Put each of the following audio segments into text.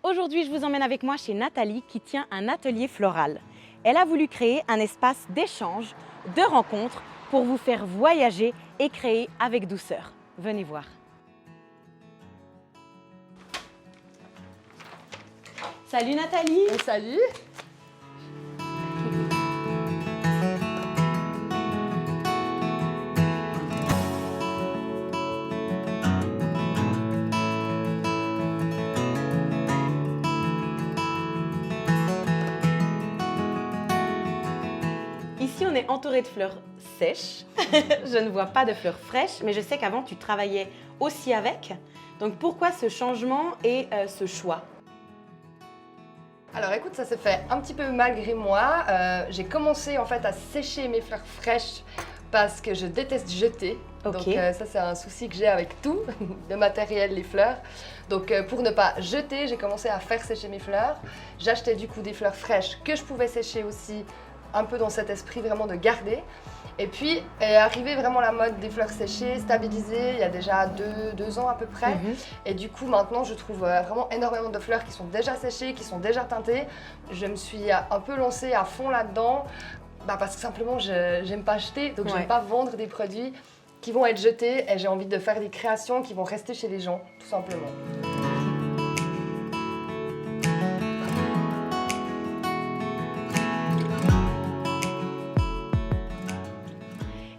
Aujourd'hui, je vous emmène avec moi chez Nathalie qui tient un atelier floral. Elle a voulu créer un espace d'échange, de rencontre pour vous faire voyager et créer avec douceur. Venez voir. Salut Nathalie! Salut! Ici, on est entouré de fleurs sèches. Je ne vois pas de fleurs fraîches, mais je sais qu'avant, tu travaillais aussi avec. Donc, pourquoi ce changement et ce choix? Alors écoute, ça s'est fait un petit peu malgré moi. J'ai commencé en fait à sécher mes fleurs fraîches parce que je déteste jeter. Ok. Donc ça c'est un souci que j'ai avec tout, le matériel, les fleurs. Donc pour ne pas jeter, j'ai commencé à faire sécher mes fleurs. J'achetais du coup des fleurs fraîches que je pouvais sécher aussi, un peu dans cet esprit vraiment de garder. Et puis est arrivée vraiment la mode des fleurs séchées, stabilisées, il y a déjà deux ans à peu près. Et du coup maintenant je trouve vraiment énormément de fleurs qui sont déjà séchées, qui sont déjà teintées. Je me suis un peu lancée à fond là-dedans, parce que simplement j'aime pas acheter, donc j'aime pas vendre des produits qui vont être jetés et j'ai envie de faire des créations qui vont rester chez les gens, tout simplement.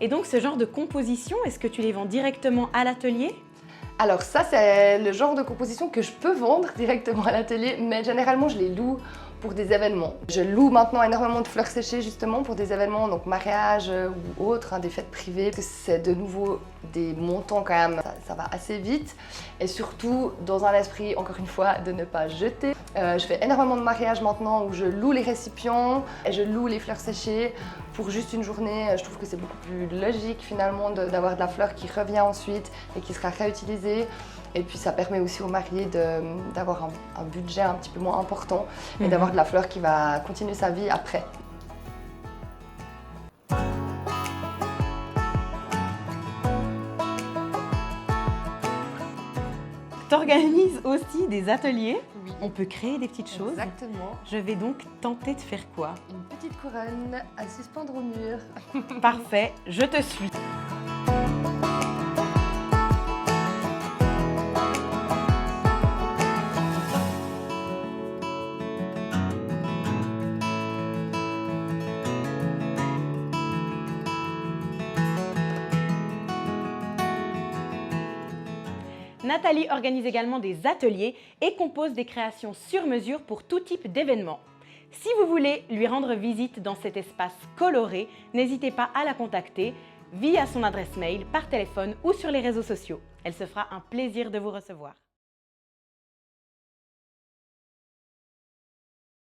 Et donc, ce genre de composition, est-ce que tu les vends directement à l'atelier? Alors ça, c'est le genre de composition que je peux vendre directement à l'atelier, mais généralement, je les loue pour des événements. Je loue maintenant énormément de fleurs séchées justement pour des événements, donc mariage ou autres, des fêtes privées. C'est de nouveau des montants quand même, ça va assez vite. Et surtout dans un esprit, encore une fois, de ne pas jeter. Je fais énormément de mariages maintenant où je loue les récipients et je loue les fleurs séchées pour juste une journée. Je trouve que c'est beaucoup plus logique finalement d'avoir de la fleur qui revient ensuite et qui sera réutilisée. Et puis ça permet aussi aux mariés d'avoir un budget un petit peu moins important et d'avoir de la fleur qui va continuer sa vie après. Tu organises aussi des ateliers. Oui. On peut créer des petites choses. Exactement. Je vais donc tenter de faire quoi? Une petite couronne à suspendre au mur. Parfait, je te suis. Nathalie organise également des ateliers et compose des créations sur mesure pour tout type d'événements. Si vous voulez lui rendre visite dans cet espace coloré, n'hésitez pas à la contacter via son adresse mail, par téléphone ou sur les réseaux sociaux. Elle se fera un plaisir de vous recevoir.